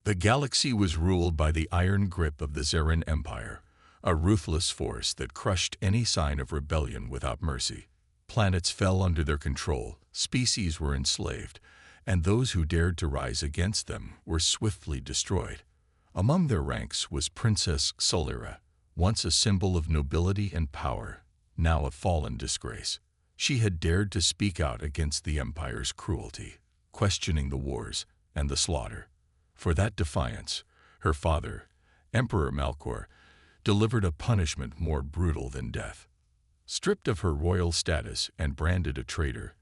The galaxy was ruled by the iron grip of the Zarin Empire, a ruthless force that crushed any sign of rebellion without mercy. Planets fell under their control, species were enslaved, and those who dared to rise against them were swiftly destroyed. Among their ranks was Princess Solera, once a symbol of nobility and power, now a fallen disgrace. She had dared to speak out against the Empire's cruelty, questioning the wars and the slaughter. For that defiance, her father, Emperor Malcor, delivered a punishment more brutal than death. Stripped of her royal status and branded a traitor,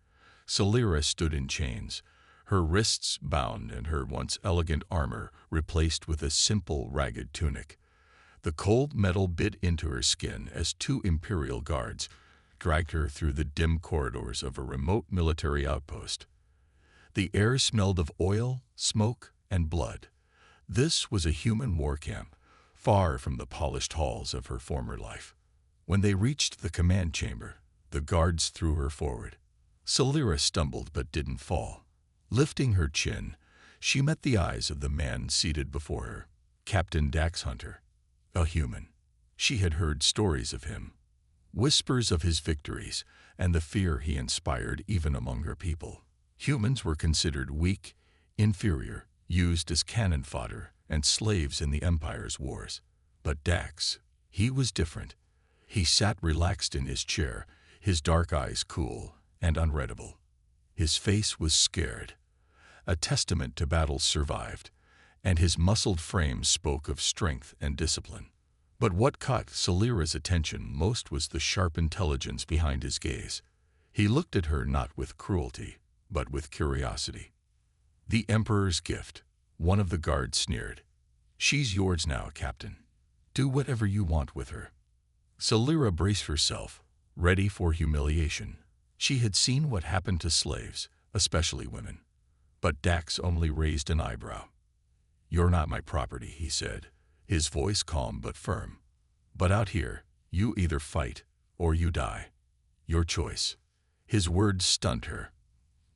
Solera stood in chains, her wrists bound and her once elegant armor replaced with a simple, ragged tunic. The cold metal bit into her skin as two imperial guards dragged her through the dim corridors of a remote military outpost. The air smelled of oil, smoke, and blood. This was a human war camp, far from the polished halls of her former life. When they reached the command chamber, the guards threw her forward. Solera stumbled but didn't fall. Lifting her chin, she met the eyes of the man seated before her, Captain Dax Hunter, a human. She had heard stories of him, whispers of his victories, and the fear he inspired even among her people. Humans were considered weak, inferior, used as cannon fodder and slaves in the Empire's wars. But Dax, he was different. He sat relaxed in his chair, his dark eyes cool and unreadable. His face was scared, a testament to battles survived, and his muscled frame spoke of strength and discipline. But what caught Solera's attention most was the sharp intelligence behind his gaze. He looked at her not with cruelty, but with curiosity. "The Emperor's gift," one of the guards sneered. "She's yours now, Captain. Do whatever you want with her." Solera braced herself, ready for humiliation. She had seen what happened to slaves, especially women. But Dax only raised an eyebrow. "You're not my property," he said, his voice calm but firm. "But out here, you either fight or you die. Your choice." His words stunned her.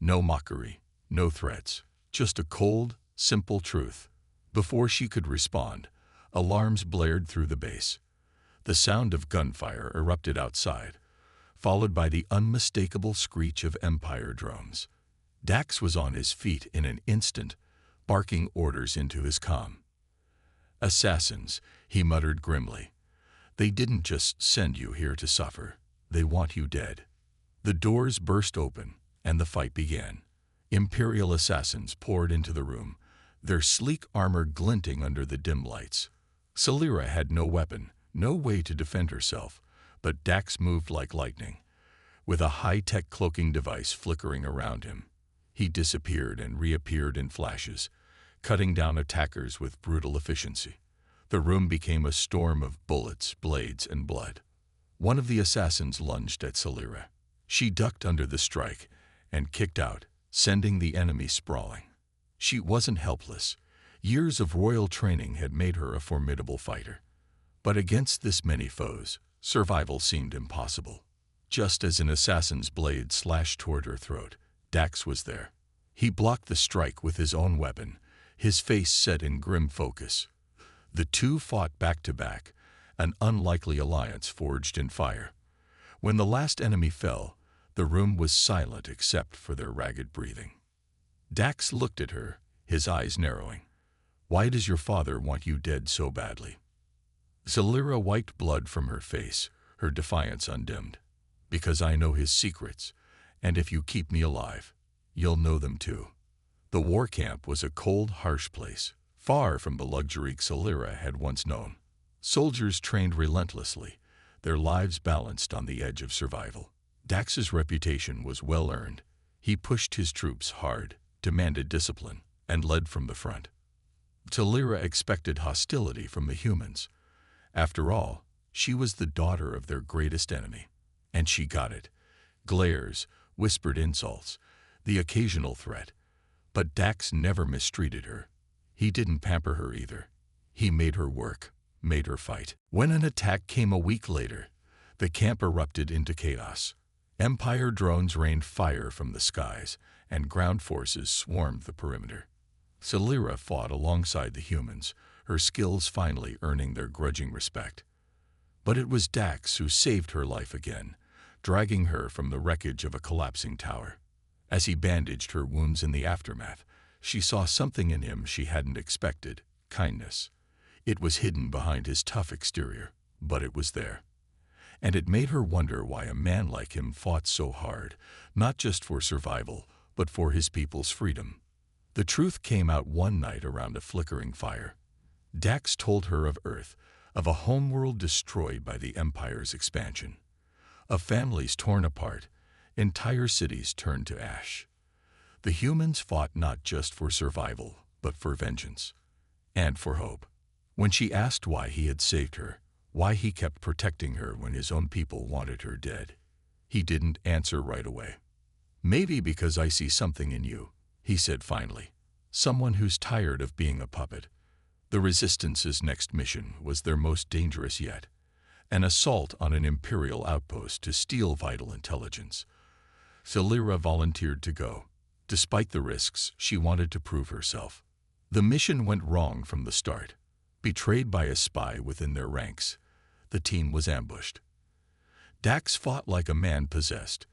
No mockery, no threats, just a cold, simple truth. Before she could respond, alarms blared through the base. The sound of gunfire erupted outside, followed by the unmistakable screech of Empire drones. Dax was on his feet in an instant, barking orders into his comm. "Assassins," he muttered grimly. "They didn't just send you here to suffer. They want you dead." The doors burst open, and the fight began. Imperial assassins poured into the room, their sleek armor glinting under the dim lights. Solera had no weapon, no way to defend herself, but Dax moved like lightning, with a high-tech cloaking device flickering around him. He disappeared and reappeared in flashes, cutting down attackers with brutal efficiency. The room became a storm of bullets, blades, and blood. One of the assassins lunged at Solera. She ducked under the strike and kicked out, sending the enemy sprawling. She wasn't helpless. Years of royal training had made her a formidable fighter. But against this many foes, survival seemed impossible. Just as an assassin's blade slashed toward her throat, Dax was there. He blocked the strike with his own weapon, his face set in grim focus. The two fought back to back, an unlikely alliance forged in fire. When the last enemy fell, the room was silent except for their ragged breathing. Dax looked at her, his eyes narrowing. "Why does your father want you dead so badly?" Solera wiped blood from her face, her defiance undimmed. "Because I know his secrets, and if you keep me alive, you'll know them too." The war camp was a cold, harsh place, far from the luxury Solera had once known. Soldiers trained relentlessly, their lives balanced on the edge of survival. Dax's reputation was well earned. He pushed his troops hard, demanded discipline, and led from the front. Solera expected hostility from the humans. After all, she was the daughter of their greatest enemy. And she got it. Glares, whispered insults, the occasional threat. But Dax never mistreated her. He didn't pamper her either. He made her work, made her fight. When an attack came a week later, the camp erupted into chaos. Empire drones rained fire from the skies, and ground forces swarmed the perimeter. Celera fought alongside the humans, her skills finally earning their grudging respect. But it was Dax who saved her life again, dragging her from the wreckage of a collapsing tower. As he bandaged her wounds in the aftermath, she saw something in him she hadn't expected: kindness. It was hidden behind his tough exterior, but it was there. And it made her wonder why a man like him fought so hard, not just for survival, but for his people's freedom. The truth came out one night around a flickering fire. Dax told her of Earth, of a homeworld destroyed by the Empire's expansion, of families torn apart, entire cities turned to ash. The humans fought not just for survival, but for vengeance, and for hope. When she asked why he had saved her, why he kept protecting her when his own people wanted her dead, he didn't answer right away. "Maybe because I see something in you," he said finally. "Someone who's tired of being a puppet." The Resistance's next mission was their most dangerous yet: an assault on an Imperial outpost to steal vital intelligence. Celera volunteered to go. Despite the risks, she wanted to prove herself. The mission went wrong from the start. Betrayed by a spy within their ranks, the team was ambushed. Dax fought like a man possessed,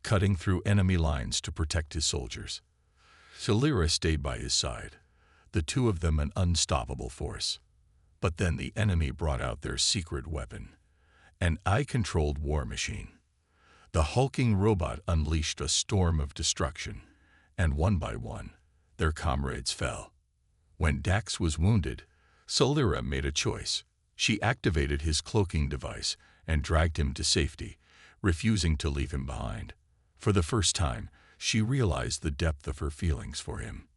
cutting through enemy lines to protect his soldiers. Celera stayed by his side, the two of them an unstoppable force. But then the enemy brought out their secret weapon, an eye-controlled war machine. The hulking robot unleashed a storm of destruction, and one by one, their comrades fell. When Dax was wounded, Celera made a choice. She activated his cloaking device and dragged him to safety, refusing to leave him behind. For the first time, she realized the depth of her feelings for him,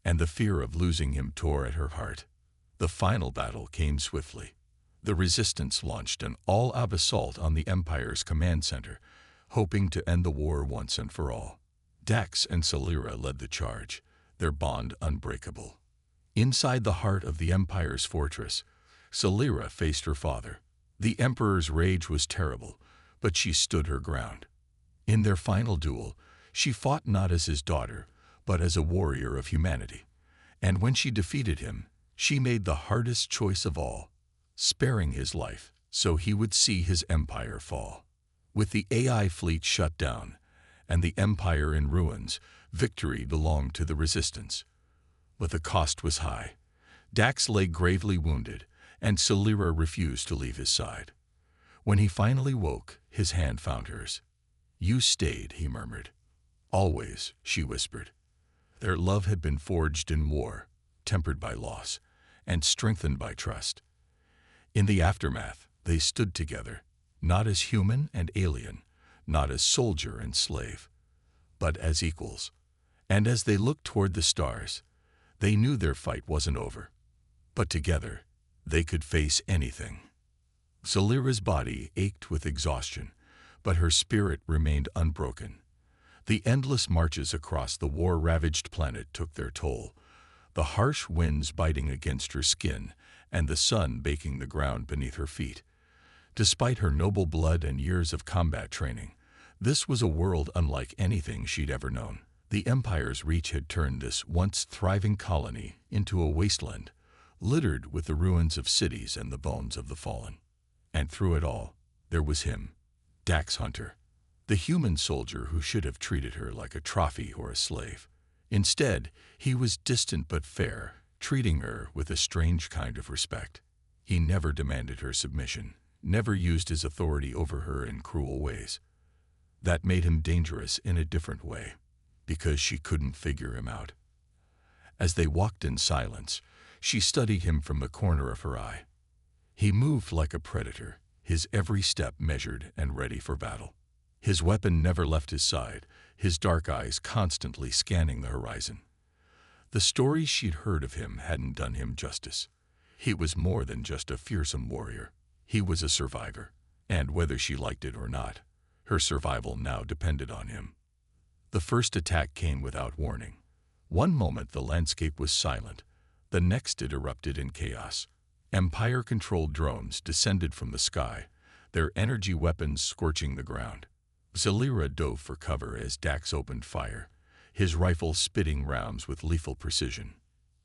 and the fear of losing him tore at her heart. The final battle came swiftly. The Resistance launched an all-out assault on the Empire's command center, hoping to end the war once and for all. Dax and Celera led the charge, their bond unbreakable. Inside the heart of the Empire's fortress, Celera faced her father. The Emperor's rage was terrible, but she stood her ground. In their final duel, she fought not as his daughter, but as a warrior of humanity. And when she defeated him, she made the hardest choice of all, sparing his life so he would see his empire fall. With the AI fleet shut down and the Empire in ruins, victory belonged to the Resistance. But the cost was high. Dax lay gravely wounded, and Celera refused to leave his side. When he finally woke, his hand found hers. "You stayed," he murmured. "Always," she whispered. Their love had been forged in war, tempered by loss, and strengthened by trust. In the aftermath, they stood together, not as human and alien, not as soldier and slave, but as equals. And as they looked toward the stars, they knew their fight wasn't over. But together, they could face anything. Celera's body ached with exhaustion, but her spirit remained unbroken. The endless marches across the war-ravaged planet took their toll, the harsh winds biting against her skin and the sun baking the ground beneath her feet. Despite her noble blood and years of combat training, this was a world unlike anything she'd ever known. The Empire's reach had turned this once thriving colony into a wasteland, littered with the ruins of cities and the bones of the fallen. And through it all, there was him, Dax Hunter, the human soldier who should have treated her like a trophy or a slave. Instead, he was distant but fair, treating her with a strange kind of respect. He never demanded her submission, never used his authority over her in cruel ways. That made him dangerous in a different way, because she couldn't figure him out. As they walked in silence, she studied him from the corner of her eye. He moved like a predator, his every step measured and ready for battle. His weapon never left his side, his dark eyes constantly scanning the horizon. The stories she'd heard of him hadn't done him justice. He was more than just a fearsome warrior. He was a survivor, and whether she liked it or not, her survival now depended on him. The first attack came without warning. One moment the landscape was silent, the next it erupted in chaos. Empire-controlled drones descended from the sky, their energy weapons scorching the ground. Celera dove for cover as Dax opened fire, his rifle spitting rounds with lethal precision.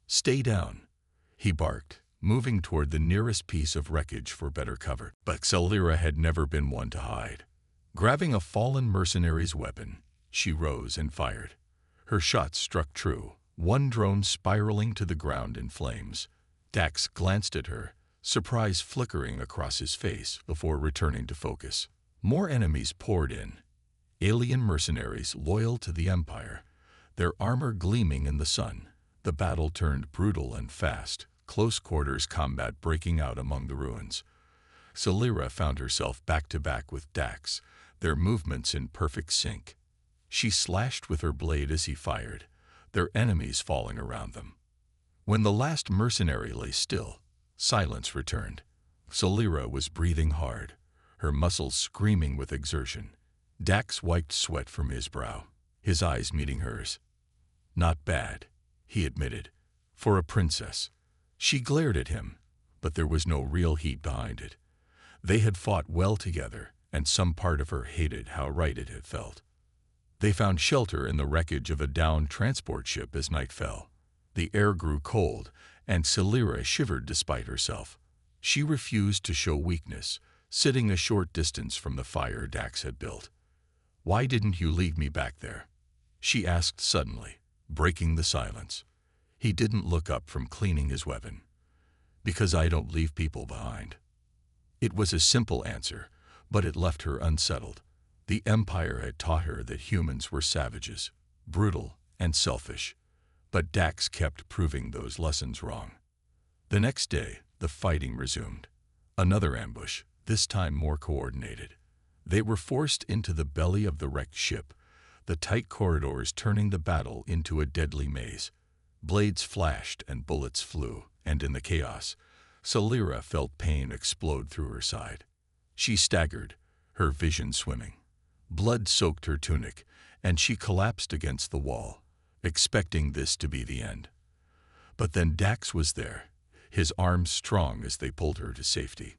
"Stay down," he barked, moving toward the nearest piece of wreckage for better cover. But Celira had never been one to hide. Grabbing a fallen mercenary's weapon, she rose and fired. Her shots struck true, one drone spiraling to the ground in flames. Dax glanced at her, surprise flickering across his face before returning to focus. More enemies poured in, alien mercenaries loyal to the Empire, their armor gleaming in the sun. The battle turned brutal and fast, close quarters combat breaking out among the ruins. Celira found herself back-to-back with Dax, their movements in perfect sync. She slashed with her blade as he fired, their enemies falling around them. When the last mercenary lay still, silence returned. Celira was breathing hard, her muscles screaming with exertion. Dax wiped sweat from his brow, his eyes meeting hers. "Not bad," he admitted, "for a princess." She glared at him, but there was no real heat behind it. They had fought well together, and some part of her hated how right it had felt. They found shelter in the wreckage of a downed transport ship as night fell. The air grew cold, and Celira shivered despite herself. She refused to show weakness, sitting a short distance from the fire Dax had built. "Why didn't you leave me back there?" she asked suddenly, breaking the silence. He didn't look up from cleaning his weapon. "Because I don't leave people behind." It was a simple answer, but it left her unsettled. The Empire had taught her that humans were savages, brutal, and selfish. But Dax kept proving those lessons wrong. The next day, the fighting resumed. Another ambush, this time more coordinated. They were forced into the belly of the wrecked ship, the tight corridors turning the battle into a deadly maze. Blades flashed and bullets flew, and in the chaos, Celira felt pain explode through her side. She staggered, her vision swimming. Blood soaked her tunic, and she collapsed against the wall, expecting this to be the end. But then Dax was there, his arms strong as they pulled her to safety.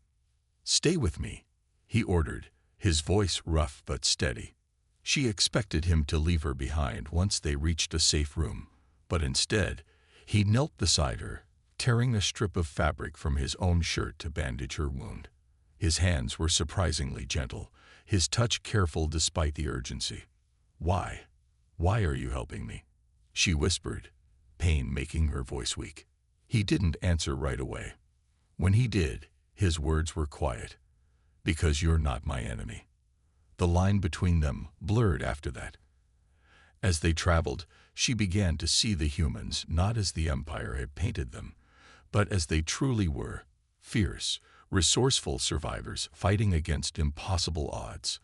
"Stay with me," he ordered, his voice rough but steady. She expected him to leave her behind once they reached a safe room, but instead, he knelt beside her, tearing a strip of fabric from his own shirt to bandage her wound. His hands were surprisingly gentle, his touch careful despite the urgency. "Why? Why are you helping me?" she whispered, pain making her voice weak. He didn't answer right away. When he did, his words were quiet. "Because you're not my enemy." The line between them blurred after that. As they traveled, she began to see the humans not as the Empire had painted them, but as they truly were, fierce, resourceful survivors fighting against impossible odds.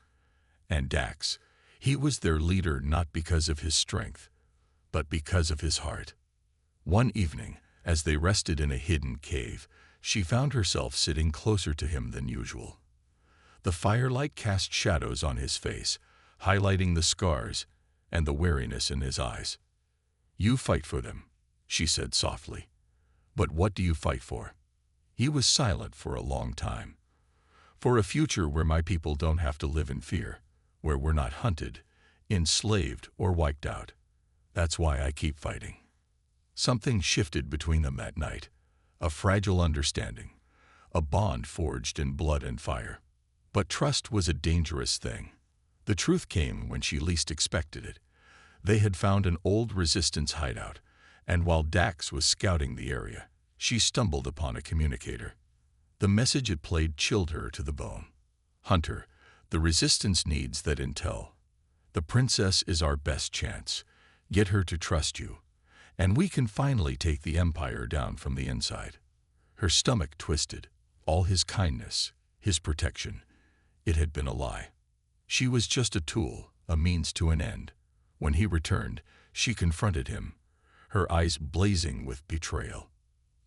And Dax, he was their leader not because of his strength, but because of his heart. One evening, as they rested in a hidden cave, she found herself sitting closer to him than usual. The firelight cast shadows on his face, highlighting the scars and the weariness in his eyes. "You fight for them," she said softly. "But what do you fight for?" He was silent for a long time. "For a future where my people don't have to live in fear, where we're not hunted, enslaved, or wiped out. That's why I keep fighting." Something shifted between them that night, a fragile understanding, a bond forged in blood and fire. But trust was a dangerous thing. The truth came when she least expected it. They had found an old resistance hideout, and while Dax was scouting the area, she stumbled upon a communicator. The message it played chilled her to the bone. "Hunter, the resistance needs that intel. The princess is our best chance. Get her to trust you, and we can finally take the Empire down from the inside." Her stomach twisted. All his kindness, his protection, it had been a lie. She was just a tool, a means to an end. When he returned, she confronted him, her eyes blazing with betrayal.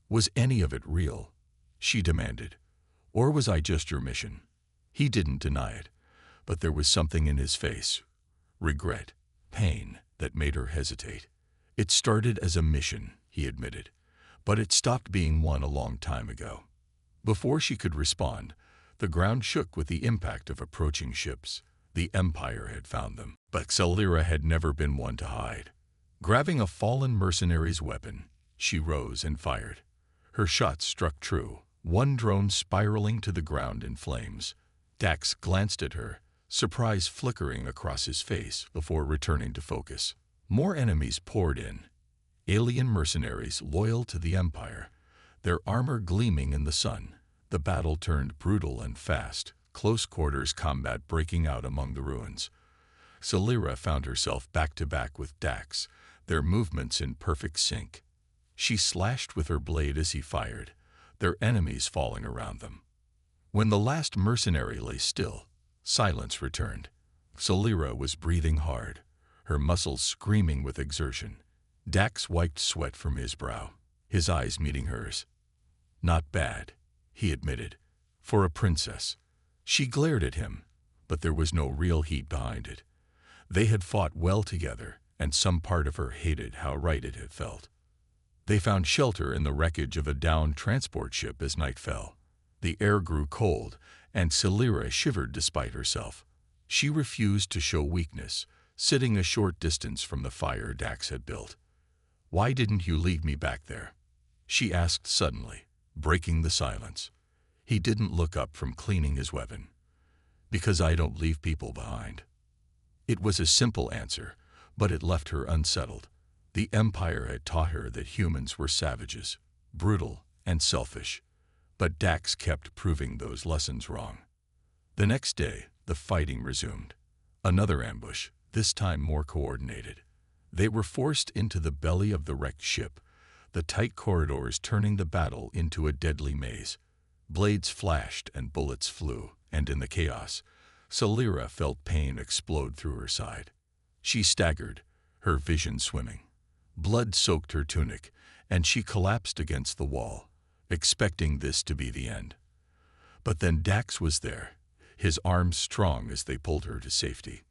"Was any of it real?" she demanded. "Or was I just your mission?" He didn't deny it, but there was something in his face, regret, pain, that made her hesitate. "It started as a mission," he admitted, "but it stopped being one a long time ago." Before she could respond, the ground shook with the impact of approaching ships. The Empire had found them. But Celira had never been one to hide. Grabbing a fallen mercenary's weapon, she rose and fired. Her shot struck true, one drone spiraling to the ground in flames. Dax glanced at her, surprise flickering across his face before returning to focus. More enemies poured in. Alien mercenaries loyal to the Empire, their armor gleaming in the sun. The battle turned brutal and fast, close-quarters combat breaking out among the ruins. Celira found herself back-to-back with Dax, their movements in perfect sync. She slashed with her blade as he fired, their enemies falling around them. When the last mercenary lay still, silence returned. Celira was breathing hard, her muscles screaming with exertion. Dax wiped sweat from his brow, his eyes meeting hers. "Not bad," he admitted, "for a princess." She glared at him, but there was no real heat behind it. They had fought well together, and some part of her hated how right it had felt. They found shelter in the wreckage of a downed transport ship as night fell. The air grew cold, and Celira shivered despite herself. She refused to show weakness, sitting a short distance from the fire Dax had built. "Why didn't you leave me back there?" she asked suddenly, breaking the silence. He didn't look up from cleaning his weapon. "Because I don't leave people behind." It was a simple answer, but it left her unsettled. The Empire had taught her that humans were savages, brutal, and selfish. But Dax kept proving those lessons wrong. The next day, the fighting resumed. Another ambush, this time more coordinated. They were forced into the belly of the wrecked ship, the tight corridors turning the battle into a deadly maze. Blades flashed and bullets flew, and in the chaos, Celira felt pain explode through her side. She staggered, her vision swimming. Blood soaked her tunic, and she collapsed against the wall, expecting this to be the end. But then Dax was there, his arms strong as they pulled her to safety.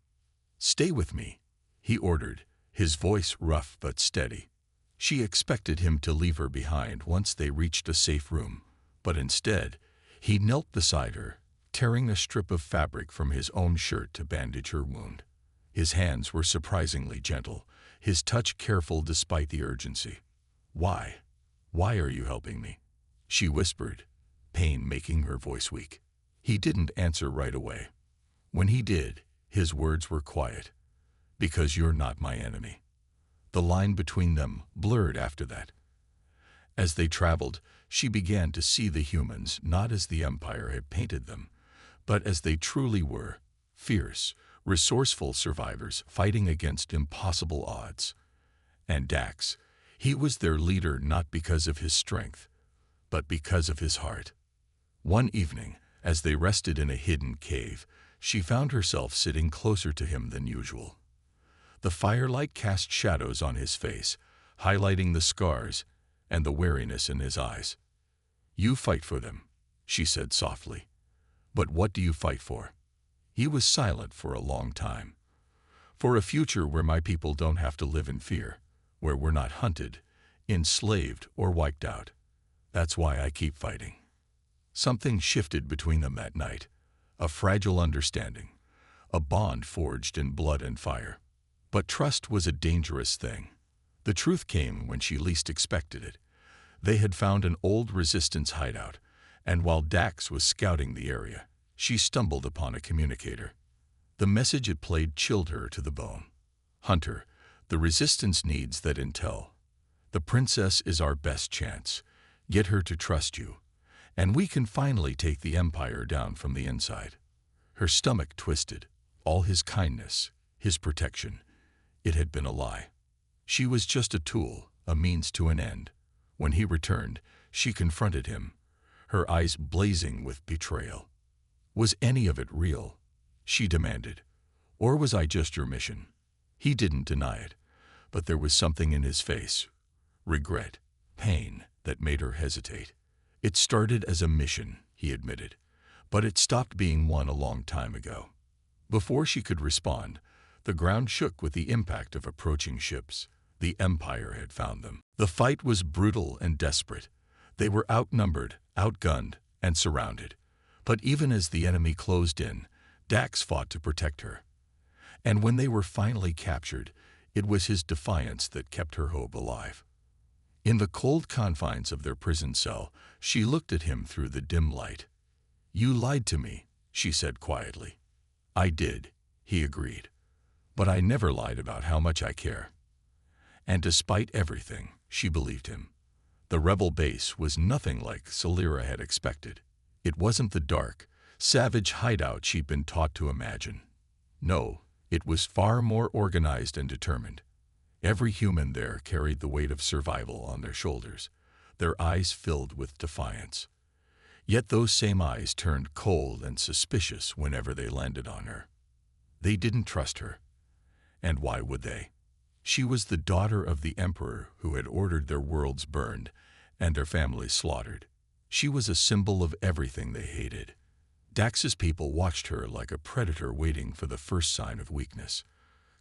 "Stay with me," he ordered, his voice rough but steady. She expected him to leave her behind once they reached a safe room, but instead, he knelt beside her, tearing a strip of fabric from his own shirt to bandage her wound. His hands were surprisingly gentle, his touch careful despite the urgency. "Why? Why are you helping me?" she whispered, pain making her voice weak. He didn't answer right away. When he did, his words were quiet. "Because you're not my enemy." The line between them blurred after that. As they traveled, she began to see the humans not as the Empire had painted them, but as they truly were, fierce, resourceful survivors fighting against impossible odds. And Dax, he was their leader not because of his strength, but because of his heart. One evening, as they rested in a hidden cave, she found herself sitting closer to him than usual. The firelight cast shadows on his face, highlighting the scars and the weariness in his eyes. "You fight for them," she said softly. "But what do you fight for?" He was silent for a long time. "For a future where my people don't have to live in fear, where we're not hunted, enslaved, or wiped out. That's why I keep fighting." Something shifted between them that night, a fragile understanding, a bond forged in blood and fire. But trust was a dangerous thing. The truth came when she least expected it. They had found an old resistance hideout, and while Dax was scouting the area, she stumbled upon a communicator. The message it played chilled her to the bone. "Hunter, the resistance needs that intel. The princess is our best chance. Get her to trust you, and we can finally take the Empire down from the inside." Her stomach twisted. All his kindness, his protection, it had been a lie. She was just a tool, a means to an end. When he returned, she confronted him, her eyes blazing with betrayal. "Was any of it real?" she demanded. "Or was I just your mission?" He didn't deny it, but there was something in his face, regret, pain, that made her hesitate. "It started as a mission," he admitted, "but it stopped being one a long time ago." Before she could respond, the ground shook with the impact of approaching ships. The Empire had found them. The fight was brutal and desperate. They were outnumbered, outgunned, and surrounded. But even as the enemy closed in, Dax fought to protect her. And when they were finally captured, It was his defiance that kept her hope alive. In the cold confines of their prison cell, she looked at him through the dim light. "You lied to me," she said quietly. "I did," he agreed. "But I never lied about how much I care." And despite everything, she believed him. The rebel base was nothing like Celira had expected. It wasn't the dark, savage hideout she'd been taught to imagine. No, it was far more organized and determined. Every human there carried the weight of survival on their shoulders, their eyes filled with defiance. Yet those same eyes turned cold and suspicious whenever they landed on her. They didn't trust her. And why would they? She was the daughter of the emperor who had ordered their worlds burned and their families slaughtered. She was a symbol of everything they hated. Dax's people watched her like a predator waiting for the first sign of weakness.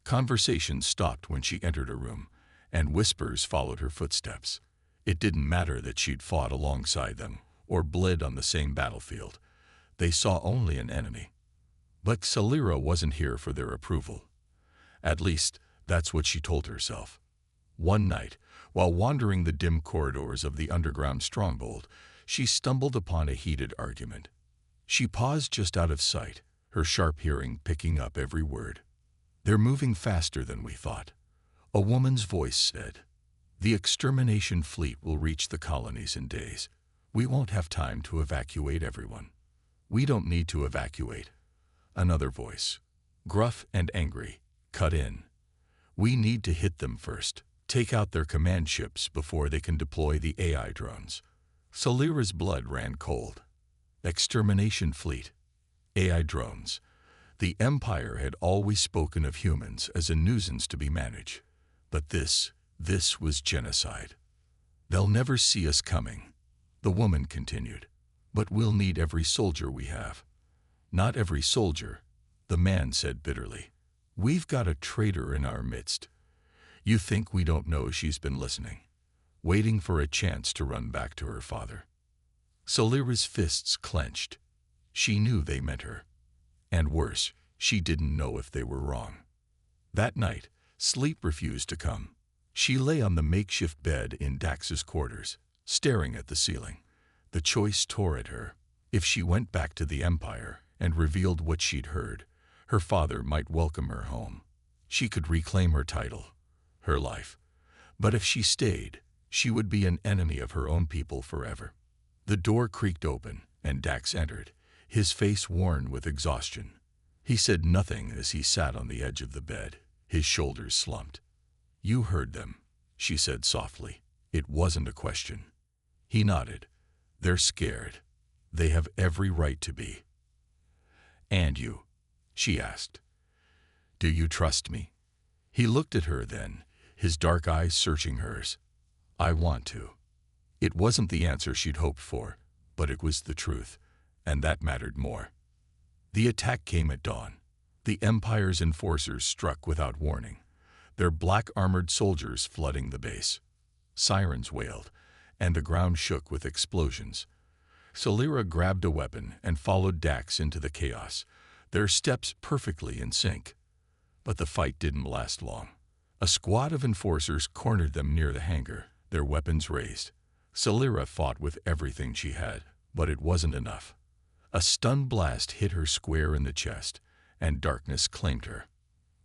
Conversations stopped when she entered a room, and whispers followed her footsteps. It didn't matter that she'd fought alongside them or bled on the same battlefield. They saw only an enemy. But Celira wasn't here for their approval. At least, that's what she told herself. One night, while wandering the dim corridors of the underground stronghold, she stumbled upon a heated argument. She paused just out of sight, her sharp hearing picking up every word. "They're moving faster than we thought," a woman's voice said. "The extermination fleet will reach the colonies in days. We won't have time to evacuate everyone." "We don't need to evacuate," another voice, gruff and angry, cut in. "We need to hit them first, take out their command ships before they can deploy the AI drones." Celira's blood ran cold. Extermination fleet, AI drones. The Empire had always spoken of humans as a nuisance to be managed. But this was genocide. "They'll never see us coming," the woman continued. "But we'll need every soldier we have." "Not every soldier," the man said bitterly. "We've got a traitor in our midst. You think we don't know she's been listening, waiting for a chance to run back to her father." Celira's fists clenched. She knew they meant her. And worse, she didn't know if they were wrong. That night, sleep refused to come. She lay on the makeshift bed in Dax's quarters, staring at the ceiling. The choice tore at her. If she went back to the Empire and revealed what she'd heard, her father might welcome her home. She could reclaim her title, her life. But if she stayed, she would be an enemy of her own people forever. The door creaked open, and Dax entered, his face worn with exhaustion. He said nothing as he sat on the edge of the bed, his shoulders slumped. "You heard them," she said softly. It wasn't a question. He nodded. "They're scared. They have every right to be." "And you?" she asked. "Do you trust me?" He looked at her then, his dark eyes searching hers. "I want to." It wasn't the answer she'd hoped for, but it was the truth, and that mattered more. The attack came at dawn. The Empire's enforcers struck without warning, their black-armored soldiers flooding the base. Sirens wailed, and the ground shook with explosions. Celira grabbed a weapon and followed Dax into the chaos, their steps perfectly in sync. But the fight didn't last long. A squad of enforcers cornered them near the hangar, their weapons raised. Celira fought with everything she had, but it wasn't enough. A stun blast hit her square in the chest, and darkness claimed her.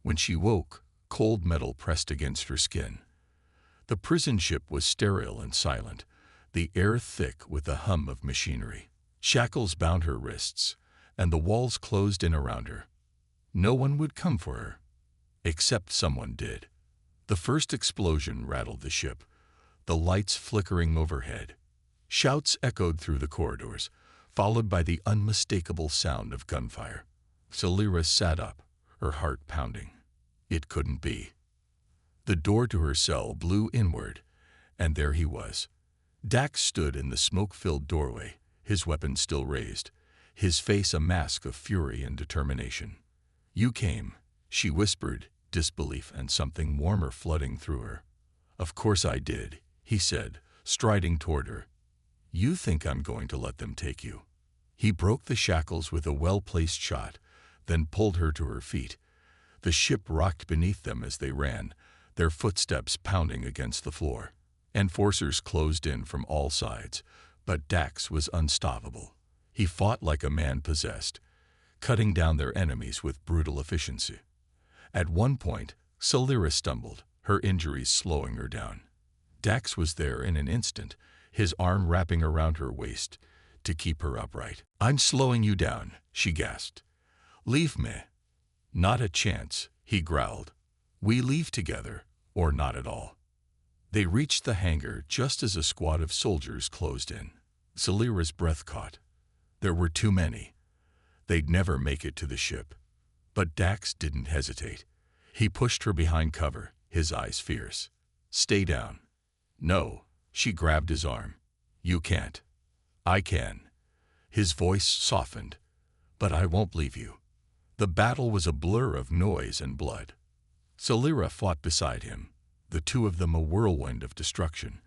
When she woke, cold metal pressed against her skin. The prison ship was sterile and silent, the air thick with the hum of machinery. Shackles bound her wrists, and the walls closed in around her. No one would come for her. Except someone did. The first explosion rattled the ship, the lights flickering overhead. Shouts echoed through the corridors, followed by the unmistakable sound of gunfire. Celira sat up, her heart pounding. It couldn't be. The door to her cell blew inward, and there he was. Dax stood in the smoke-filled doorway, his weapon still raised, his face a mask of fury and determination. "You came," she whispered, disbelief and something warmer flooding through her. "Of course I did," he said, striding toward her. "You think I'm going to let them take you?" He broke the shackles with a well-placed shot, then pulled her to her feet. The ship rocked beneath them as they ran, their footsteps pounding against the floor. Enforcers closed in from all sides, but Dax was unstoppable. He fought like a man possessed, cutting down their enemies with brutal efficiency. At one point, Celira stumbled, her injuries slowing her down. Dax was there in an instant, his arm wrapping around her waist to keep her upright. "I'm slowing you down," she gasped. "Leave me." "Not a chance," he growled. "We leave together, or not at all." They reached the hangar just as a squad of soldiers closed in. Celira's breath caught. There were too many. They'd never make it to the ship. But Dax didn't hesitate. He pushed her behind cover, his eyes fierce. "Stay down." "No." She grabbed his arm. "You can't." "I can." His voice softened. "But I won't leave you." The battle was a blur of noise and blood. Celira fought beside him, the two of them a whirlwind of destruction,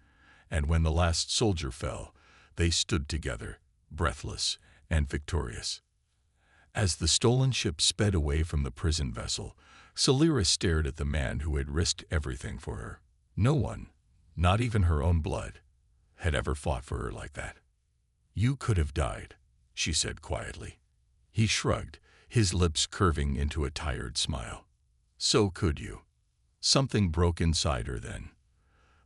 and when the last soldier fell, they stood together, breathless and victorious. As the stolen ship sped away from the prison vessel, Celira stared at the man who had risked everything for her. No one, not even her own blood, had ever fought for her like that. "You could have died," she said quietly. He shrugged, his lips curving into a tired smile. "So could you." Something broke inside her then.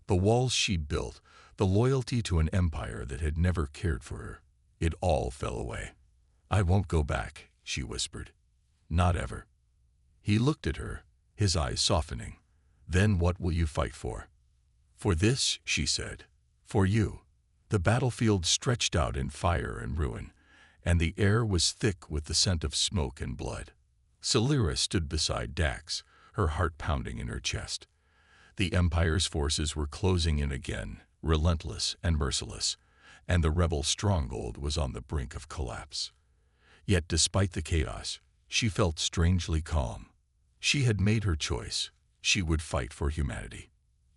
The walls she built, the loyalty to an empire that had never cared for her, it all fell away. "I won't go back," she whispered. "Not ever." He looked at her, his eyes softening. "Then what will you fight for?" "For this," she said. "For you." The battlefield stretched out in fire and ruin, and the air was thick with the scent of smoke and blood. Celira stood beside Dax, her heart pounding in her chest. The Empire's forces were closing in again, relentless and merciless, and the rebel stronghold was on the brink of collapse. Yet despite the chaos, she felt strangely calm. She had made her choice. She would fight for humanity.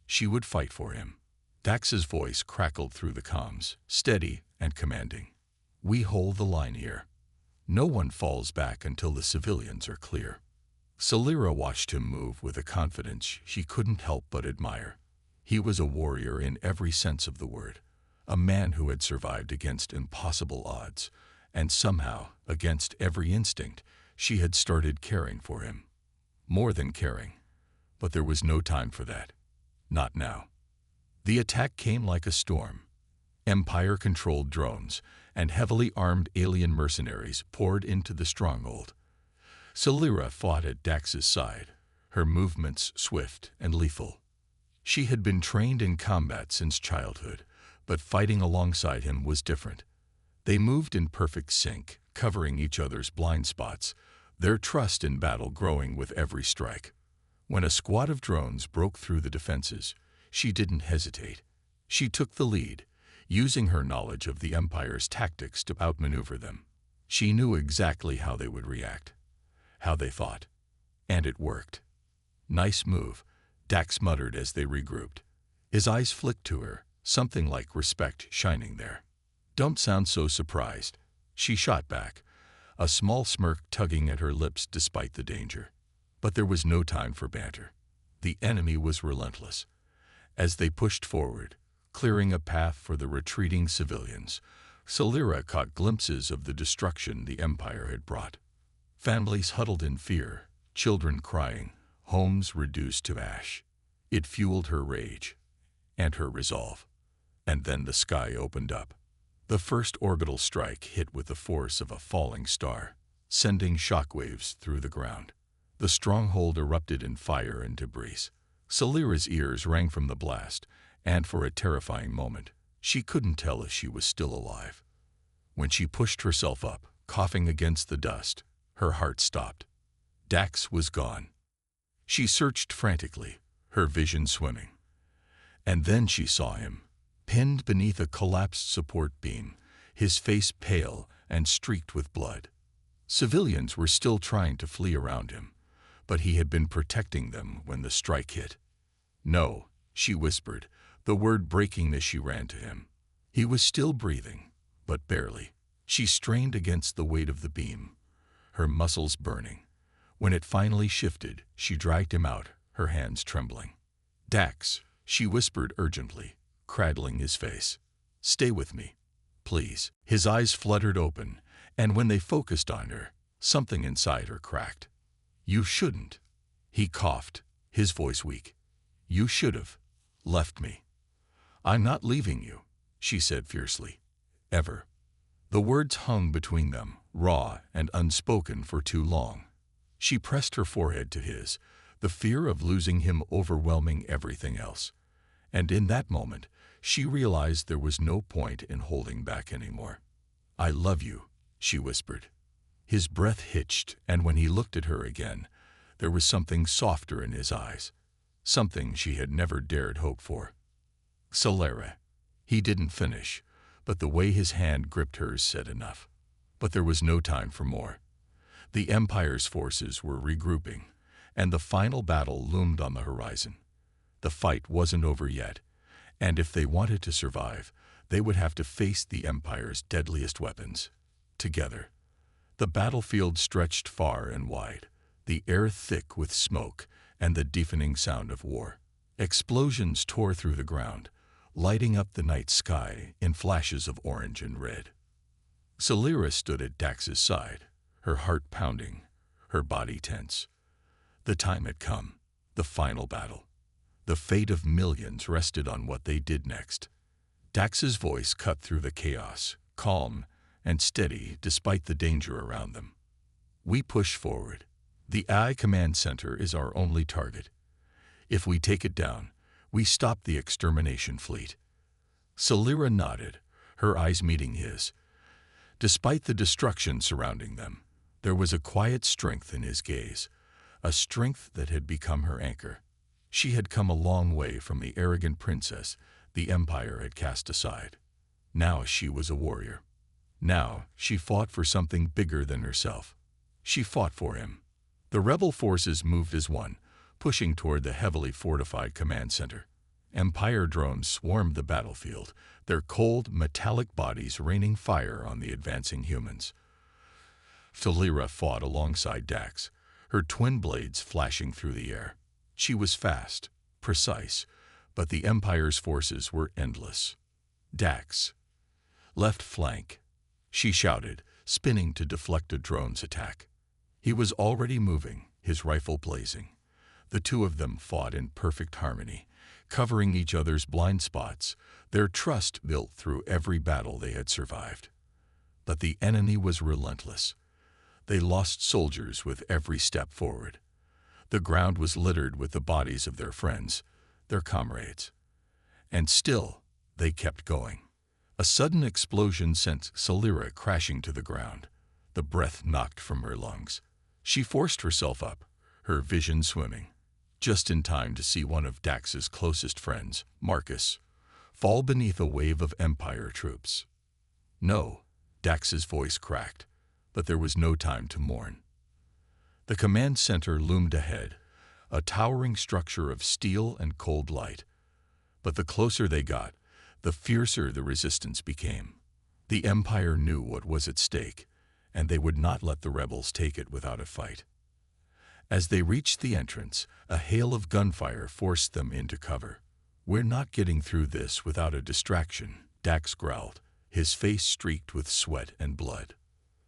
She would fight for him. Dax's voice crackled through the comms, steady and commanding. "We hold the line here. No one falls back until the civilians are clear." Celira watched him move with a confidence she couldn't help but admire. He was a warrior in every sense of the word, a man who had survived against impossible odds, and somehow, against every instinct, she had started caring for him. More than caring. But there was no time for that. Not now. The attack came like a storm. Empire-controlled drones and heavily armed alien mercenaries poured into the stronghold. Celira fought at Dax's side, her movements swift and lethal. She had been trained in combat since childhood, but fighting alongside him was different. They moved in perfect sync, covering each other's blind spots, their trust in battle growing with every strike. When a squad of drones broke through the defenses, she didn't hesitate. She took the lead, using her knowledge of the Empire's tactics to outmaneuver them. She knew exactly how they would react, how they thought. And it worked. "Nice move," Dax muttered as they regrouped. His eyes flicked to her, something like respect shining there. "Don't sound so surprised," she shot back, a small smirk tugging at her lips despite the danger. But there was no time for banter. The enemy was relentless. As they pushed forward, clearing a path for the retreating civilians, Celira caught glimpses of the destruction the Empire had brought. Families huddled in fear, children crying, homes reduced to ash. It fueled her rage and her resolve. And then the sky opened up. The first orbital strike hit with the force of a falling star, sending shockwaves through the ground. The stronghold erupted in fire and debris. Celira's ears rang from the blast, and for a terrifying moment, she couldn't tell if she was still alive. When she pushed herself up, coughing against the dust, her heart stopped. Dax was gone. She searched frantically, her vision swimming. And then she saw him, pinned beneath a collapsed support beam, his face pale and streaked with blood. Civilians were still trying to flee around him, but he had been protecting them when the strike hit. "No," she whispered, the word breaking as she ran to him. He was still breathing, but barely. She strained against the weight of the beam, her muscles burning. When it finally shifted, she dragged him out, her hands trembling. Dax, she whispered urgently, cradling his face. Stay with me, please. His eyes fluttered open, and when they focused on her, something inside her cracked. You shouldn't. He coughed, his voice weak. You should have left me. I'm not leaving you, she said fiercely. Ever. The words hung between them, raw and unspoken for too long. She pressed her forehead to his, the fear of losing him overwhelming everything else. And in that moment, she realized there was no point in holding back anymore. I love you, she whispered. His breath hitched, and when he looked at her again, there was something softer in his eyes, something she had never dared hope for. Solara. He didn't finish, but the way his hand gripped hers said enough. But there was no time for more. The Empire's forces were regrouping, and the final battle loomed on the horizon. The fight wasn't over yet, and if they wanted to survive, they would have to face the Empire's deadliest weapons. Together. The battlefield stretched far and wide, the air thick with smoke and the deafening sound of war. Explosions tore through the ground, lighting up the night sky in flashes of orange and red. Solara stood at Dax's side, her heart pounding, her body tense. The time had come, the final battle. The fate of millions rested on what they did next. Dax's voice cut through the chaos, calm and steady despite the danger around them. We push forward. The AI Command Center is our only target. If we take it down, we stop the extermination fleet. Solara nodded, her eyes meeting his. Despite the destruction surrounding them, there was a quiet strength in his gaze, a strength that had become her anchor. She had come a long way from the arrogant princess the Empire had cast aside. Now she was a warrior. Now she fought for something bigger than herself. She fought for him. The rebel forces moved as one, pushing toward the heavily fortified command center. Empire drones swarmed the battlefield, their cold, metallic bodies raining fire on the advancing humans. Solara fought alongside Dax, her twin blades flashing through the air. She was fast, precise, but the Empire's forces were endless. Dax. Left flank, she shouted, spinning to deflect a drone's attack. He was already moving, his rifle blazing. The two of them fought in perfect harmony, covering each other's blind spots, their trust built through every battle they had survived. But the enemy was relentless. They lost soldiers with every step forward. The ground was littered with the bodies of their friends, their comrades. And still, they kept going. A sudden explosion sent Solara crashing to the ground. The breath knocked from her lungs. She forced herself up, her vision swimming, just in time to see one of Dax's closest friends, Marcus, fall beneath a wave of Empire troops. No, Dax's voice cracked, but there was no time to mourn. The command center loomed ahead, a towering structure of steel and cold light. But the closer they got, the fiercer the resistance became. The Empire knew what was at stake, and they would not let the rebels take it without a fight. As they reached the entrance, a hail of gunfire forced them into cover. We're not getting through this without a distraction, Dax growled, his face streaked with sweat and blood.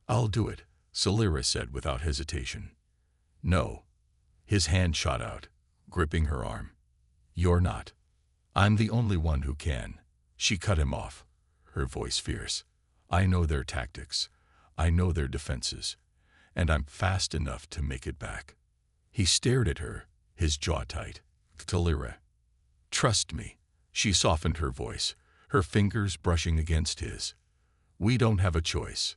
I'll do it, Solara said without hesitation. No. His hand shot out, gripping her arm. You're not. I'm the only one who can. She cut him off, her voice fierce. I know their tactics. I know their defenses. And I'm fast enough to make it back. He stared at her, his jaw tight. Solara. Trust me. She softened her voice, her fingers brushing against his. We don't have a choice.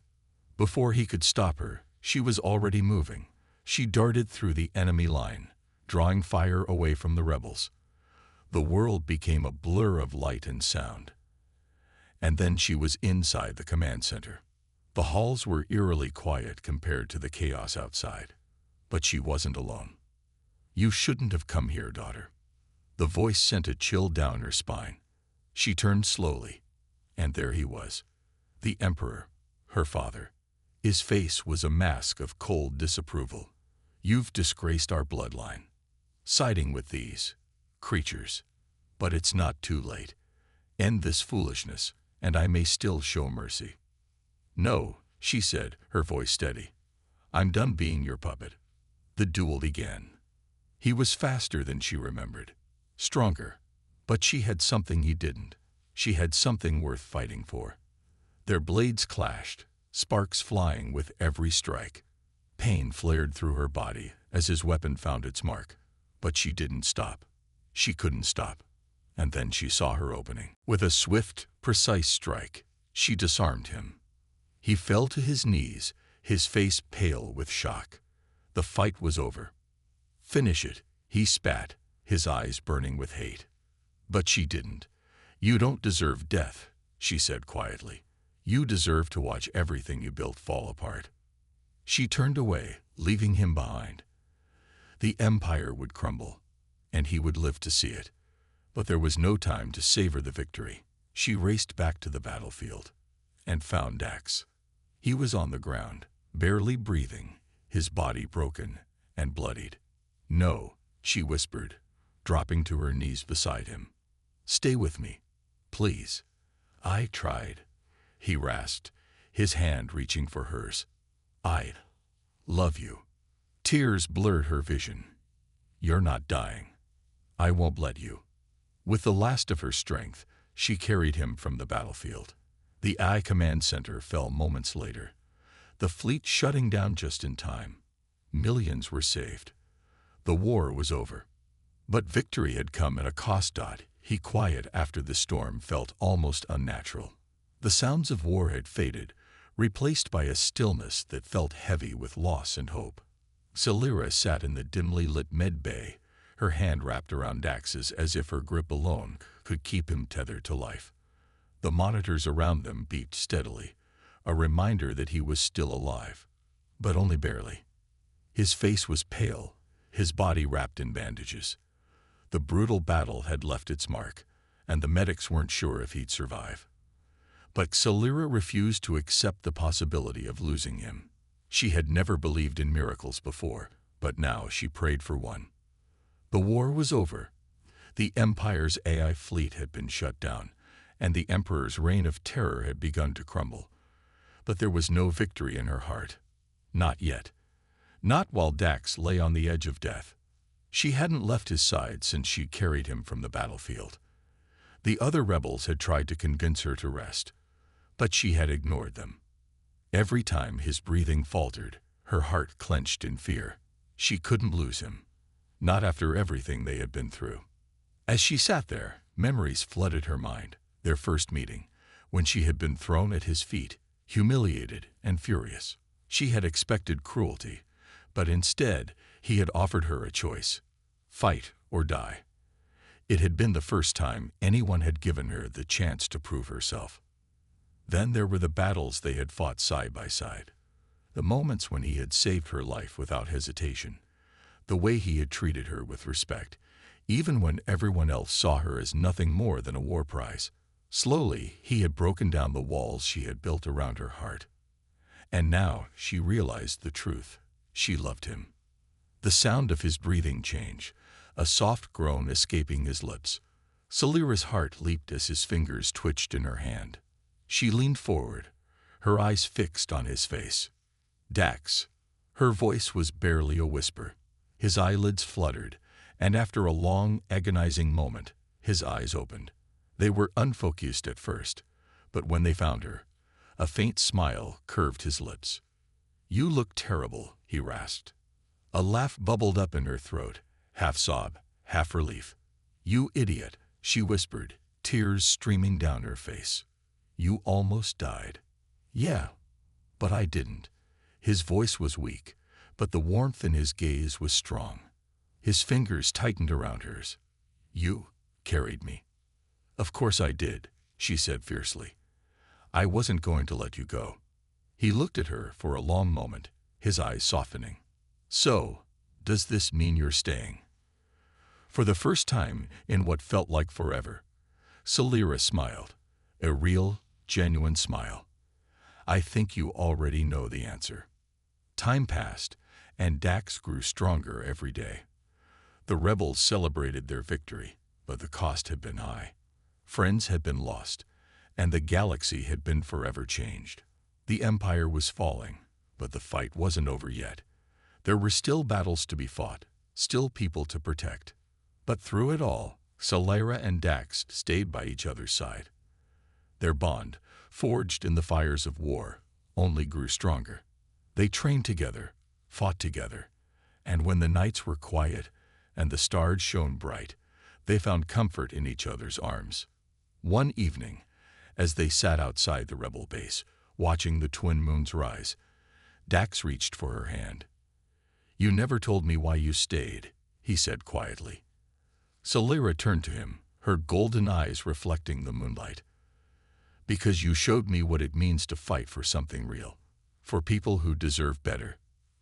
Before he could stop her, she was already moving. She darted through the enemy line, drawing fire away from the rebels. The world became a blur of light and sound. And then she was inside the command center. The halls were eerily quiet compared to the chaos outside. But she wasn't alone. You shouldn't have come here, daughter. The voice sent a chill down her spine. She turned slowly, and there he was, the Emperor, her father. His face was a mask of cold disapproval. You've disgraced our bloodline. Siding with these creatures. But it's not too late. End this foolishness, and I may still show mercy." "No," she said, her voice steady. "I'm done being your puppet." The duel began. He was faster than she remembered, stronger, but she had something he didn't. She had something worth fighting for. Their blades clashed, sparks flying with every strike. Pain flared through her body as his weapon found its mark, but she didn't stop. She couldn't stop. And then she saw her opening. With a swift, precise strike, she disarmed him. He fell to his knees, his face pale with shock. The fight was over. "Finish it," he spat, his eyes burning with hate. But she didn't. "You don't deserve death," she said quietly. "You deserve to watch everything you built fall apart." She turned away, leaving him behind. The empire would crumble, and he would live to see it. But there was no time to savor the victory. She raced back to the battlefield and found Dax. He was on the ground, barely breathing, his body broken and bloodied. "No," she whispered, dropping to her knees beside him. "Stay with me, please." "I tried," he rasped, his hand reaching for hers. "I love you." Tears blurred her vision. "You're not dying. I won't let you." With the last of her strength, she carried him from the battlefield. The I Command Center fell moments later, the fleet shutting down just in time. Millions were saved. The war was over. But victory had come at a cost. He, quiet after the storm, felt almost unnatural. The sounds of war had faded, replaced by a stillness that felt heavy with loss and hope. Celira sat in the dimly lit med bay, her hand wrapped around Dax's as if her grip alone could keep him tethered to life. The monitors around them beeped steadily, a reminder that he was still alive, but only barely. His face was pale, his body wrapped in bandages. The brutal battle had left its mark, and the medics weren't sure if he'd survive. But Celira refused to accept the possibility of losing him. She had never believed in miracles before, but now she prayed for one. The war was over. The Empire's AI fleet had been shut down, and the Emperor's reign of terror had begun to crumble. But there was no victory in her heart. Not yet. Not while Dax lay on the edge of death. She hadn't left his side since she carried him from the battlefield. The other rebels had tried to convince her to rest, but she had ignored them. Every time his breathing faltered, her heart clenched in fear. She couldn't lose him. Not after everything they had been through. As she sat there, memories flooded her mind. Their first meeting, when she had been thrown at his feet, humiliated and furious. She had expected cruelty, but instead he had offered her a choice: fight or die. It had been the first time anyone had given her the chance to prove herself. Then there were the battles they had fought side by side. The moments when he had saved her life without hesitation. The way he had treated her with respect, even when everyone else saw her as nothing more than a war prize. Slowly, he had broken down the walls she had built around her heart. And now she realized the truth. She loved him. The sound of his breathing changed, a soft groan escaping his lips. Celira's heart leaped as his fingers twitched in her hand. She leaned forward, her eyes fixed on his face. "Dax." Her voice was barely a whisper. His eyelids fluttered, and after a long, agonizing moment, his eyes opened. They were unfocused at first, but when they found her, a faint smile curved his lips. "You look terrible," he rasped. A laugh bubbled up in her throat, half sob, half relief. "You idiot," she whispered, tears streaming down her face. "You almost died." "Yeah, but I didn't." His voice was weak, but the warmth in his gaze was strong. His fingers tightened around hers. "You carried me." "Of course I did," she said fiercely. "I wasn't going to let you go." He looked at her for a long moment, his eyes softening. "So, does this mean you're staying?" For the first time in what felt like forever, Celira smiled, a real, genuine smile. "I think you already know the answer." Time passed, and Dax grew stronger every day. The rebels celebrated their victory, but the cost had been high. Friends had been lost, and the galaxy had been forever changed. The Empire was falling, but the fight wasn't over yet. There were still battles to be fought, still people to protect. But through it all, Solyra and Dax stayed by each other's side. Their bond, forged in the fires of war, only grew stronger. They trained together, fought together, and when the nights were quiet and the stars shone bright, they found comfort in each other's arms. One evening, as they sat outside the rebel base, watching the twin moons rise, Dax reached for her hand. "You never told me why you stayed," he said quietly. Solyra turned to him, her golden eyes reflecting the moonlight. "Because you showed me what it means to fight for something real, for people who deserve better,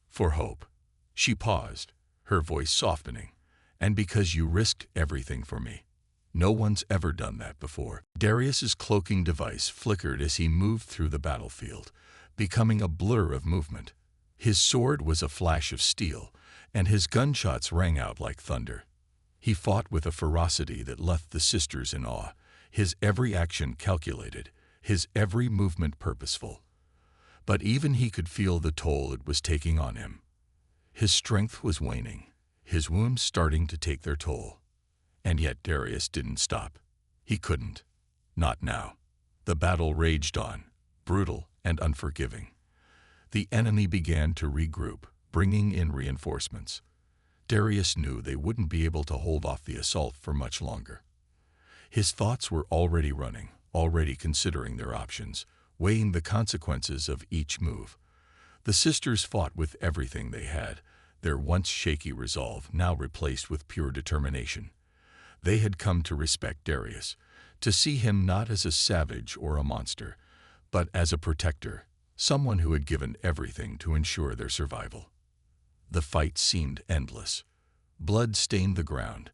for hope." She paused, her voice softening. "And because you risked everything for me. No one's ever done that before." Darius's cloaking device flickered as he moved through the battlefield, becoming a blur of movement. His sword was a flash of steel, and his gunshots rang out like thunder. He fought with a ferocity that left the sisters in awe, his every action calculated, his every movement purposeful. But even he could feel the toll it was taking on him. His strength was waning, his wounds starting to take their toll. And yet Darius didn't stop. He couldn't. Not now. The battle raged on, brutal and unforgiving. The enemy began to regroup, bringing in reinforcements. Darius knew they wouldn't be able to hold off the assault for much longer. His thoughts were already running, already considering their options, weighing the consequences of each move. The sisters fought with everything they had, their once shaky resolve now replaced with pure determination. They had come to respect Darius, to see him not as a savage or a monster, but as a protector, someone who had given everything to ensure their survival. The fight seemed endless. Blood stained the ground,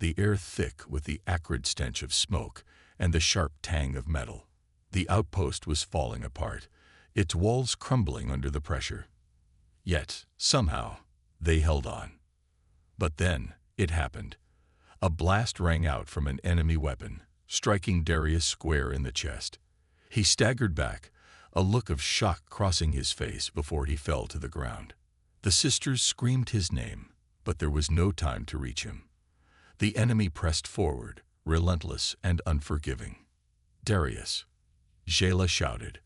the air thick with the acrid stench of smoke and the sharp tang of metal. The outpost was falling apart, its walls crumbling under the pressure. Yet, somehow, they held on. But then, it happened. A blast rang out from an enemy weapon, striking Darius square in the chest. He staggered back, a look of shock crossing his face before he fell to the ground. The sisters screamed his name, but there was no time to reach him. The enemy pressed forward, relentless and unforgiving. "Darius!" Jayla shouted,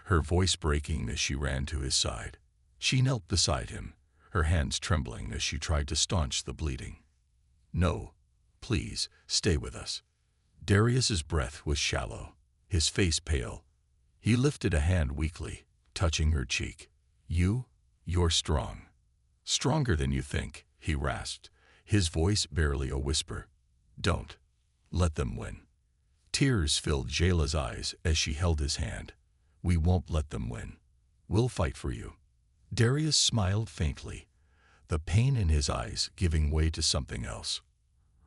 her voice breaking as she ran to his side. She knelt beside him, her hands trembling as she tried to staunch the bleeding. "No, please, stay with us." Darius's breath was shallow, his face pale. He lifted a hand weakly, touching her cheek. You're strong. Stronger than you think," he rasped, his voice barely a whisper. "Don't let them win." Tears filled Jayla's eyes as she held his hand. "We won't let them win. We'll fight for you." Darius smiled faintly, the pain in his eyes giving way to something else.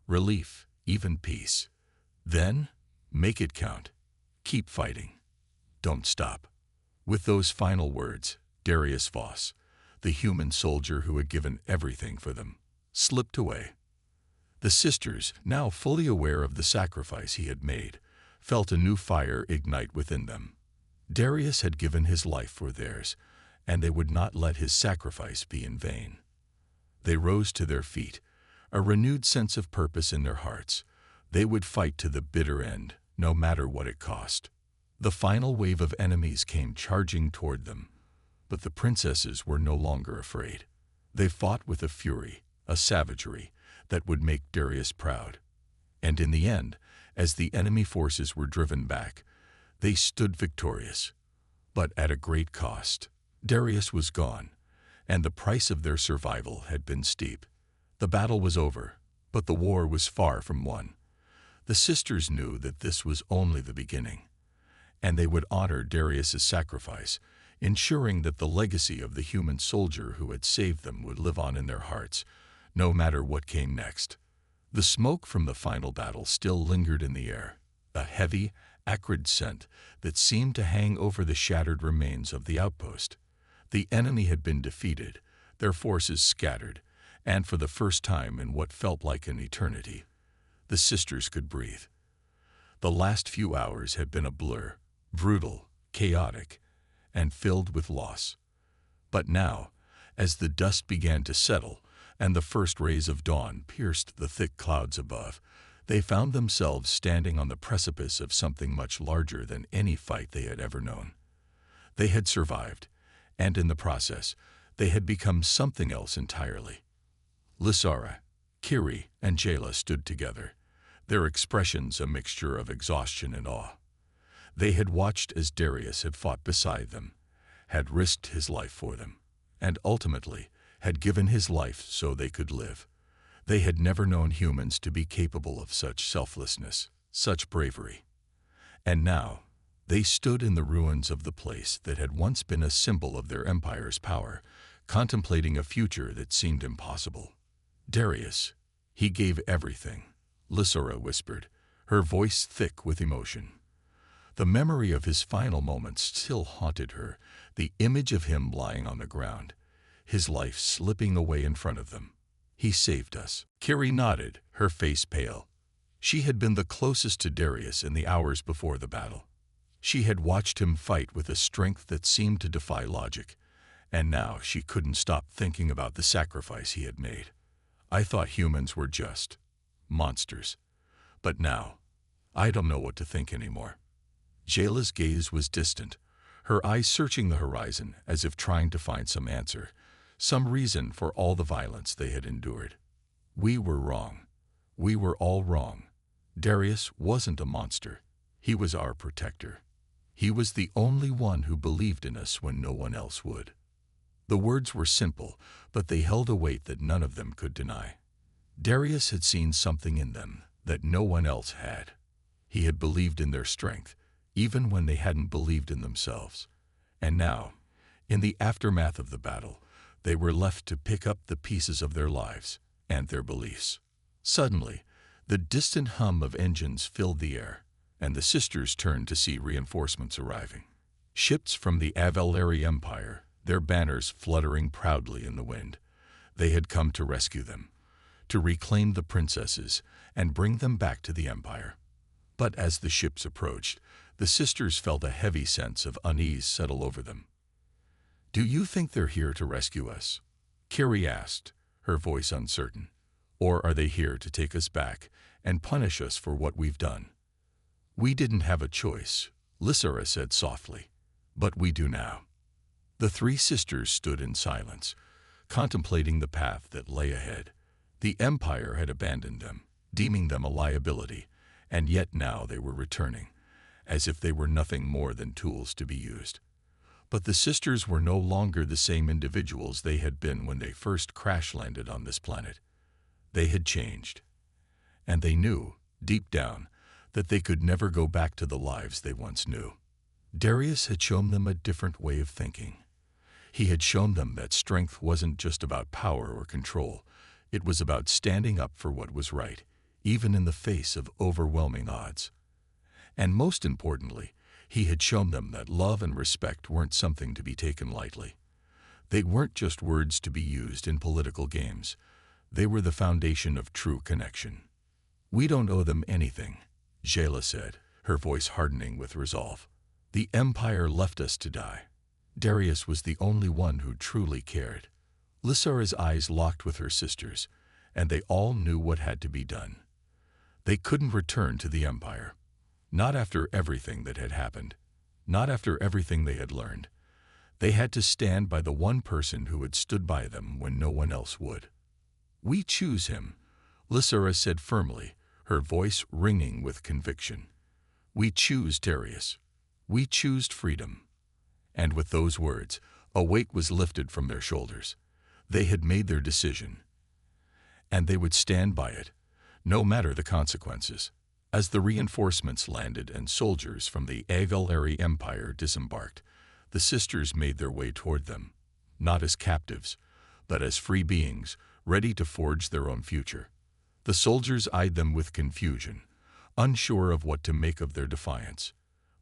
Relief, even peace. "Then, make it count. Keep fighting. Don't stop." With those final words, Darius Voss, the human soldier who had given everything for them, slipped away. The sisters, now fully aware of the sacrifice he had made, felt a new fire ignite within them. Darius had given his life for theirs, and they would not let his sacrifice be in vain. They rose to their feet, a renewed sense of purpose in their hearts. They would fight to the bitter end, no matter what it cost. The final wave of enemies came charging toward them, but the princesses were no longer afraid. They fought with a fury, a savagery, that would make Darius proud. And in the end, as the enemy forces were driven back, they stood victorious. But at a great cost. Darius was gone, and the price of their survival had been steep. The battle was over, but the war was far from won. The sisters knew that this was only the beginning, and they would honor Darius's sacrifice, ensuring that the legacy of the human soldier who had saved them would live on in their hearts, no matter what came next. The smoke from the final battle still lingered in the air, a heavy, acrid scent that seemed to hang over the shattered remains of the outpost. The enemy had been defeated, their forces scattered, and for the first time in what felt like an eternity, the sisters could breathe. The last few hours had been a blur, brutal, chaotic, and filled with loss. But now, as the dust began to settle and the first rays of dawn pierced the thick clouds above, they found themselves standing on the precipice of something much larger than any fight they had ever known. They had survived, and in the process, they had become something else entirely. Lysara, Kiri, and Jayla stood together, their expressions a mixture of exhaustion and awe. They had watched as Darius had fought beside them, had risked his life for them, and ultimately had given his life so they could live. They had never known humans to be capable of such selflessness, such bravery. And now, they stood in the ruins of the place that had once been a symbol of their empire's power, contemplating a future that seemed impossible. Darius, he gave everything, Lysara whispered, her voice thick with emotion. The memory of his final moments still haunted her, the image of him lying on the ground, his life slipping away in front of them. He saved us. Kiri nodded, her face pale. She had been the closest to Darius in the hours before the battle. She had watched him fight with a strength that seemed to defy logic, and now she couldn't stop thinking about the sacrifice he had made. I thought humans were just monsters, but now I don't know what to think anymore. Jayla's gaze was distant, her eyes searching the horizon as if trying to find some answer, some reason for all the violence they had endured. We were wrong. We were all wrong. Darius wasn't a monster. He was our protector. He was the only one who believed in us when no one else would. The words were simple, but they held a weight that none of them could deny. Darius had seen something in them that no one else had. He had believed in their strength, even when they hadn't believed in themselves. And now, in the aftermath of the battle, they were left to pick up the pieces of their lives and their beliefs. Suddenly, the distant hum of engines filled the air, and the sisters turned to see reinforcements arriving. Ships from the Avalari Empire, their banners fluttering proudly in the wind. They had come to rescue them, to reclaim the princesses and bring them back to the Empire. But as the ships approached, the sisters felt a heavy sense of unease settle over them. "Do you think they're here to rescue us?" Kiri asked, her voice uncertain. "Or are they here to take us back and punish us for what we've done?" "We didn't have a choice," Lysara said softly, "but we do now." The three sisters stood in silence, contemplating the path that lay ahead. The Empire had abandoned them, deeming them a liability, and yet now they were returning, as if they were nothing more than tools to be used. But the sisters were no longer the same individuals they had been when they first crash-landed on this planet. They had changed, and they knew, deep down, that they could never go back to the lives they once knew. Darius had shown them a different way of thinking. He had shown them that strength wasn't just about power or control. It was about standing up for what was right, even in the face of overwhelming odds. And most importantly, he had shown them that love and respect weren't something to be taken lightly. They weren't just words to be used in political games. They were the foundation of true connection. "We don't owe them anything," Jayla said, her voice hardening with resolve. "The Empire left us to die. Darius was the only one who truly cared." Lysara's eyes locked with her sisters, and they all knew what had to be done. They couldn't return to the Empire. Not after everything that had happened. Not after everything they had learned. They had to stand by the one person who had stood by them when no one else would. "We choose him," Lysara said firmly, her voice ringing with conviction. "We choose Darius. We choose freedom." And with those words, a weight was lifted from their shoulders. They had made their decision, and they would stand by it, no matter the consequences. As the reinforcements landed and soldiers from the Avalari Empire disembarked, the sisters made their way toward them, not as captives, but as free beings, ready to forge their own future. The soldiers eyed them with confusion, unsure of what to make of their defiance.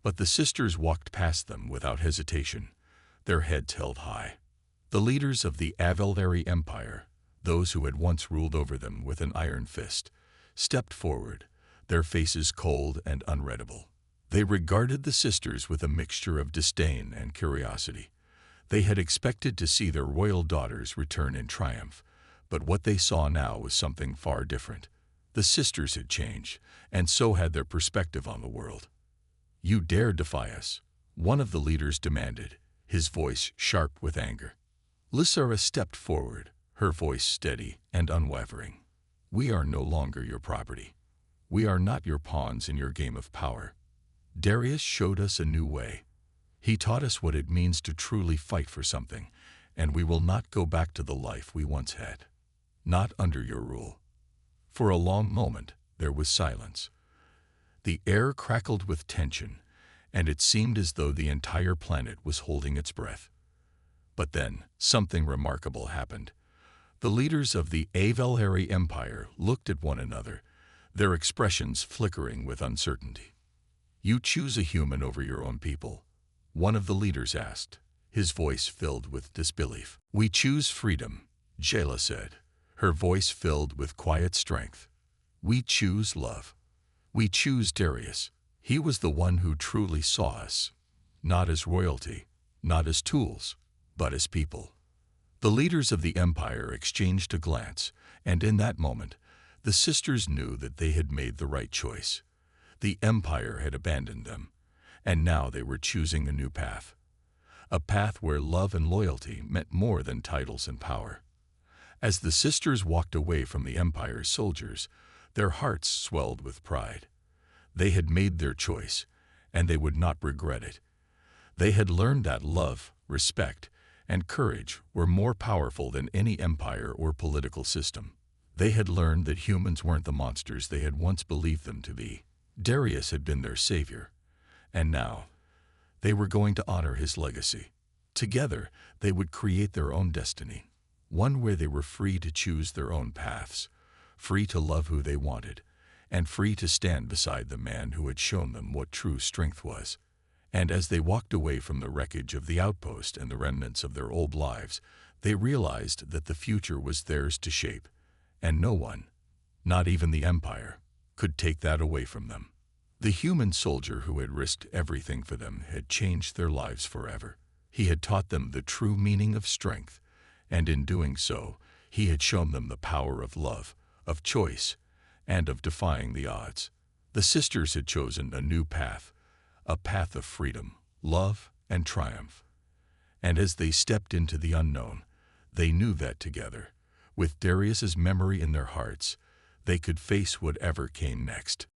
But the sisters walked past them without hesitation, their heads held high. The leaders of the Avalari Empire, those who had once ruled over them with an iron fist, stepped forward, their faces cold and unreadable. They regarded the sisters with a mixture of disdain and curiosity. They had expected to see their royal daughters return in triumph, but what they saw now was something far different. The sisters had changed, and so had their perspective on the world. "You dare defy us?" one of the leaders demanded, his voice sharp with anger. Lysara stepped forward, her voice steady and unwavering. "We are no longer your property. We are not your pawns in your game of power. Darius showed us a new way. He taught us what it means to truly fight for something, and we will not go back to the life we once had. Not under your rule." For a long moment, there was silence. The air crackled with tension, and it seemed as though the entire planet was holding its breath. But then, something remarkable happened. The leaders of the Avelari Empire looked at one another, their expressions flickering with uncertainty. "You choose a human over your own people?" one of the leaders asked, his voice filled with disbelief. "We choose freedom," Jayla said, her voice filled with quiet strength. "We choose love. We choose Darius. He was the one who truly saw us, not as royalty, not as tools, but as people." The leaders of the empire exchanged a glance, and in that moment, the sisters knew that they had made the right choice. The empire had abandoned them, and now they were choosing a new path. A path where love and loyalty meant more than titles and power. As the sisters walked away from the empire's soldiers, their hearts swelled with pride. They had made their choice, and they would not regret it. They had learned that love, respect, and courage were more powerful than any empire or political system. They had learned that humans weren't the monsters they had once believed them to be. Darius had been their savior, and now they were going to honor his legacy. Together, they would create their own destiny, one where they were free to choose their own paths, free to love who they wanted, and free to stand beside the man who had shown them what true strength was. And as they walked away from the wreckage of the outpost and the remnants of their old lives, they realized that the future was theirs to shape, and no one, not even the empire, could take that away from them. The human soldier who had risked everything for them had changed their lives forever. He had taught them the true meaning of strength, and in doing so, he had shown them the power of love, of choice, and of defying the odds. The sisters had chosen a new path, a path of freedom, love, and triumph. And as they stepped into the unknown, they knew that together, with Darius's memory in their hearts, they could face whatever came next.